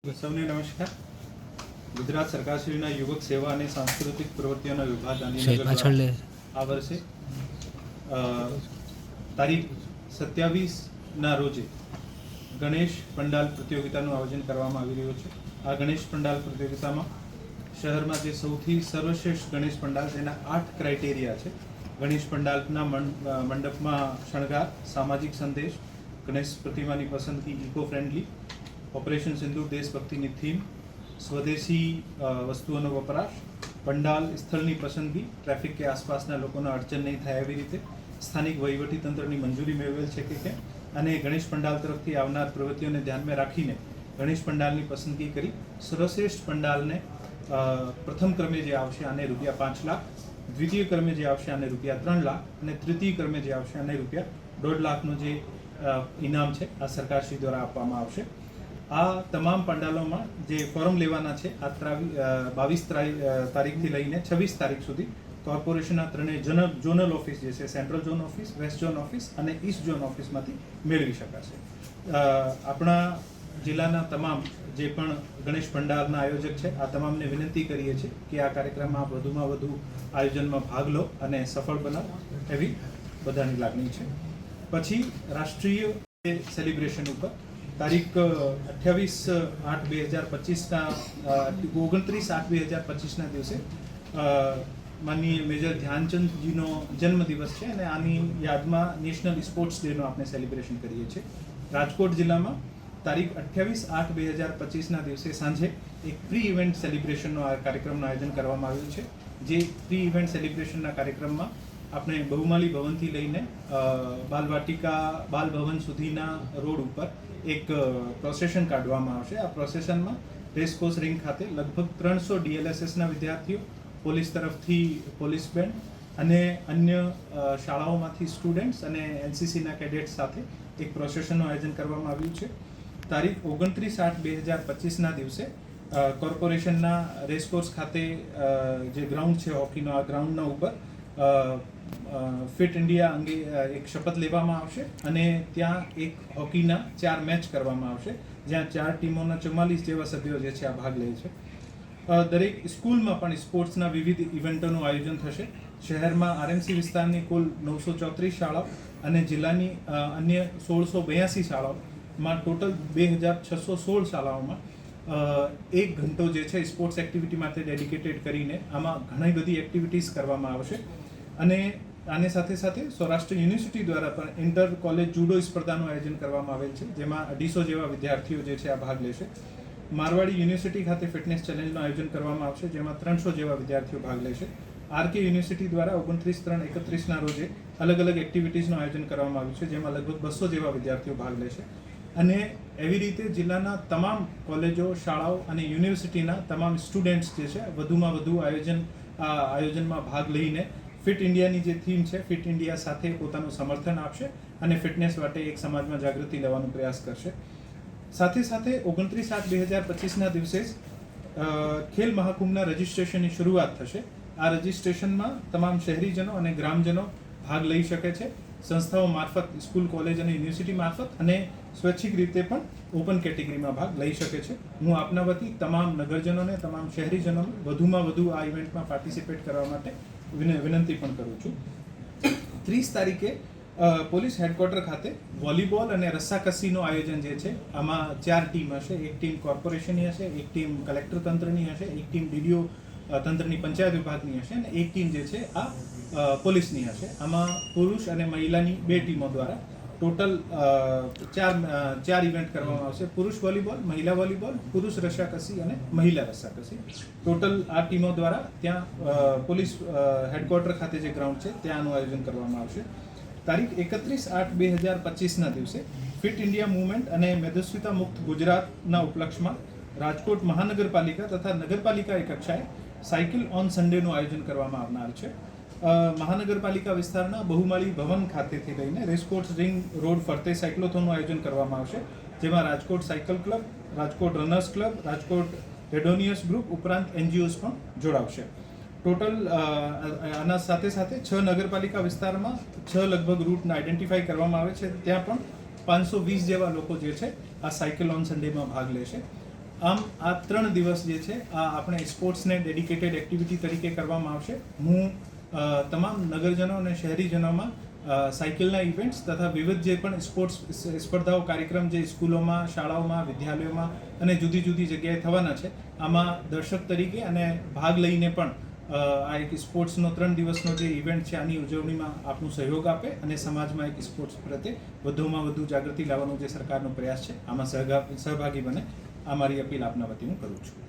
સૌને નમસ્કાર. ગુજરાત સરકારશ્રીના યુવક સેવા અને સાંસ્કૃતિક પ્રવૃત્તિઓના વિભાગ ગાંધીનગર આ વર્ષે તારીખ 27ના રોજે ગણેશ પંડાલ પ્રતિયોગિતાનું આયોજન કરવામાં આવી રહ્યું છે. આ ગણેશ પંડાલ પ્રતિયોગિતામાં શહેરમાં જે સૌથી સર્વશ્રેષ્ઠ ગણેશ પંડાલ તેના 8 ક્રાઇટેરિયા છે. ગણેશ પંડાલના મંડપમાં શણગાર, સામાજિક સંદેશ, ગણેશ પ્રતિમાની પસંદગી ઇકો ફ્રેન્ડલી, ઓપરેશન સિંદૂર દેશભક્તિની થીમ, સ્વદેશી વસ્તુઓનો વપરાશ, પંડાલ સ્થળની પસંદગી, ટ્રાફિક કે આસપાસના લોકોને અડચણ નહીં થાય એવી રીતે, સ્થાનિક વહીવટીતંત્રની મંજૂરી મેળવેલ છે કે કેમ, અને ગણેશ પંડાલ તરફથી આવનાર પ્રવૃત્તિઓને ધ્યાનમાં રાખીને ગણેશ પંડાલની પસંદગી કરી સર્વશ્રેષ્ઠ પંડાલને પ્રથમ ક્રમે જે આવશે આને ₹5 લાખ, દ્વિતીય ક્રમે જે આવશે આને ₹3 લાખ અને તૃતીય ક્રમે જે આવશે આને ₹1.5 લાખનું જે ઇનામ છે આ સરકારશ્રી દ્વારા આપવામાં આવશે. આ તમામ પંડાલોમાં જે ફોર્મ લેવાના છે આ 22 તારીખથી લઈને 26 તારીખ સુધી કોર્પોરેશનના ત્રણેય ઝોનલ ઓફિસ જે છે, central zone office, west zone office અને ઈસ્ટ ઝોન ઓફિસમાંથી મેળવી શકાશે. આપણા જિલ્લાના તમામ જે પણ ગણેશ પંડાલના આયોજક છે આ તમામને વિનંતી કરીએ છીએ કે આ કાર્યક્રમમાં વધુમાં વધુ આયોજનમાં ભાગ લો અને સફળ બનાવો એવી બધાની લાગણી છે. પછી રાષ્ટ્રીય સેલિબ્રેશન ઉપર તારીખ 29/8/2025ના દિવસે માનનીય મેજર ધ્યાનચંદજીનો જન્મદિવસ છે અને આની યાદમાં નેશનલ સ્પોર્ટ્સ ડેનું આપણે સેલિબ્રેશન કરીએ છીએ. રાજકોટ જિલ્લામાં તારીખ 28/8/2025ના દિવસે સાંજે એક પ્રી ઇવેન્ટ સેલિબ્રેશનનો કાર્યક્રમનું આયોજન કરવામાં આવ્યું છે. જે પ્રી ઇવેન્ટ સેલિબ્રેશનના કાર્યક્રમમાં આપણે બહુમાળી ભવનથી લઈને બાલવાટિકા બાલભવન સુધીના રોડ ઉપર એક પ્રોસેશન કાઢવામાં આવશે. આ પ્રોસેશનમાં રેસકોર્સ રિંગ ખાતે લગભગ 300 DLSSના વિદ્યાર્થીઓ, પોલીસ તરફથી પોલીસ બેન્ડ અને અન્ય શાળાઓમાંથી સ્ટુડન્ટ્સ અને NCCના કેડેટ્સ સાથે એક પ્રોસેશનનું આયોજન કરવામાં આવ્યું છે. તારીખ 29/8/2025ના દિવસે કોર્પોરેશનના રેસકોર્સ ખાતે જે ગ્રાઉન્ડ છે હોકીનો, આ ગ્રાઉન્ડના ઉપર ફિટ ઇન્ડિયા અંગે એક શપથ લેવામાં આવશે અને ત્યાં એક હોકીના 4 મેચ કરવામાં આવશે જ્યાં 4 ટીમોના 44 જેવા સભ્યો જે છે આ ભાગ લે છે. દરેક સ્કૂલમાં પણ સ્પોર્ટ્સના વિવિધ ઇવેન્ટોનું આયોજન થશે. શહેરમાં RMC વિસ્તારની કુલ 934 શાળાઓ અને જિલ્લાની અન્ય 1682 શાળાઓમાં ટોટલ 2616 શાળાઓમાં 1 ઘંટો જે છે સ્પોર્ટ્સ એક્ટિવિટી માટે ડેડિકેટેડ કરીને આમાં ઘણી બધી એક્ટિવિટીઝ કરવામાં આવશે. અને આની સાથે સાથે સૌરાષ્ટ્ર યુનિવર્સિટી દ્વારા પણ ઇન્ટર કોલેજ જુડો સ્પર્ધાનું આયોજન કરવામાં આવેલ છે જેમાં 250 જેવા વિદ્યાર્થીઓ જે છે આ ભાગ લેશે. મારવાડી યુનિવર્સિટી ખાતે ફિટનેસ ચેલેન્જનું આયોજન કરવામાં આવશે જેમાં 300 જેવા વિદ્યાર્થીઓ ભાગ લેશે. RK યુનિવર્સિટી દ્વારા 29/3/31ના રોજે અલગ અલગ એક્ટિવિટીઝનું આયોજન કરવામાં આવ્યું છે જેમાં લગભગ 200 જેવા વિદ્યાર્થીઓ ભાગ લેશે. અને એવી રીતે જિલ્લાના તમામ કોલેજો, શાળાઓ અને યુનિવર્સિટીના તમામ સ્ટુડન્ટ્સ જે છે વધુમાં વધુ આયોજનમાં ભાગ લઈને ફિટ ઇન્ડિયાની જે થીમ છે ફિટ ઇન્ડિયા સાથે પોતાનું સમર્થન આપશે અને ફિટનેસ માટે એક સમાજમાં જાગૃતિ લેવાનો પ્રયાસ કરશે. સાથે સાથે 29/8/2025ના દિવસે ખેલ મહાકુંભના રજિસ્ટ્રેશનની શરૂઆત થશે. આ રજિસ્ટ્રેશનમાં તમામ શહેરીજનો અને ગ્રામજનો ભાગ લઈ શકે છે. સંસ્થાઓ મારફત, સ્કૂલ, કોલેજ અને યુનિવર્સિટી મારફત અને સ્વૈચ્છિક રીતે પણ ઓપન કેટેગરીમાં ભાગ લઈ શકે છે. હું આપના વતી તમામ નગરજનોને, તમામ શહેરીજનોને વધુમાં વધુ આ ઇવેન્ટમાં પાર્ટિસિપેટ કરવા માટે વિનંતી પણ કરું છું. 30 તારીખે પોલીસ હેડક્વાર્ટર ખાતે વોલીબોલ અને રસ્સાકસીનું આયોજન જે છે આમાં 4 ટીમ હશે. એક ટીમ કોર્પોરેશનની હશે, એક ટીમ કલેક્ટર તંત્રની હશે, એક ટીમ DDO તંત્રની પંચાયત વિભાગની હશે અને એક ટીમ જે છે આ પોલીસની હશે. આમાં પુરુષ અને મહિલાની 2 ટીમો દ્વારા ટોટલ 4 ઇવેન્ટ કરવામાં આવશે. પુરુષ વોલીબોલ, મહિલા વોલીબોલ, પુરુષ રસ્સાકસી અને મહિલા રસ્સાકસી. ટોટલ આ ટીમો દ્વારા ત્યાં પોલીસ હેડક્વાર્ટર ખાતે જે ગ્રાઉન્ડ છે ત્યાંનું આયોજન કરવામાં આવશે. તારીખ 31/8/2025ના દિવસે ફિટ ઇન્ડિયા મૂવમેન્ટ અને મેદસ્વીતા મુક્ત ગુજરાતના ઉપલક્ષમાં રાજકોટ મહાનગરપાલિકા તથા નગરપાલિકા કક્ષાએ સાયકલ ઓન સન્ડેનું આયોજન કરવામાં આવનાર છે. મહાનગરપાલિકા વિસ્તારના બહુમાળી ભવન ખાતેથી લઈને રેસકોર્સ રિંગ રોડ ફરતે સાયક્લોથોનનું આયોજન કરવામાં આવશે જેમાં Rajkot cycle club, Rajkot runners club, Rajkot randonneurs group ઉપરાંત NGOs પણ જોડાવશે. ટોટલ આના સાથે સાથે 6 નગરપાલિકા વિસ્તારમાં 6 લગભગ રૂટને આઈડેન્ટિફાઈ કરવામાં આવે છે. ત્યાં પણ 520 જેવા લોકો જે છે આ સાયકલ ઓન સન્ડેમાં ભાગ લેશે. આમ આ 3 દિવસ જે છે આ આપણે સ્પોર્ટ્સને ડેડિકેટેડ એક્ટિવિટી તરીકે કરવામાં આવશે. હું તમામ નગરજનો અને શહેરીજનોમાં સાયકલના ઇવેન્ટ્સ તથા વિવિધ જે પણ સ્પોર્ટ્સ સ્પર્ધાઓ કાર્યક્રમ જે સ્કૂલોમાં, શાળાઓમાં, વિદ્યાલયોમાં અને જુદી જુદી જગ્યાએ થવાના છે, આમાં દર્શક તરીકે અને ભાગ લઈને પણ આ એક સ્પોર્ટ્સનો 3 દિવસનો જે ઇવેન્ટ છે આની ઉજવણીમાં આપનું સહયોગ આપે અને સમાજમાં એક સ્પોર્ટ્સ પ્રત્યે વધુમાં વધુ જાગૃતિ લાવવાનો જે સરકારનો પ્રયાસ છે આમાં સહભાગી બને, આ મારી અપીલ આપના વતી હું કરું છું.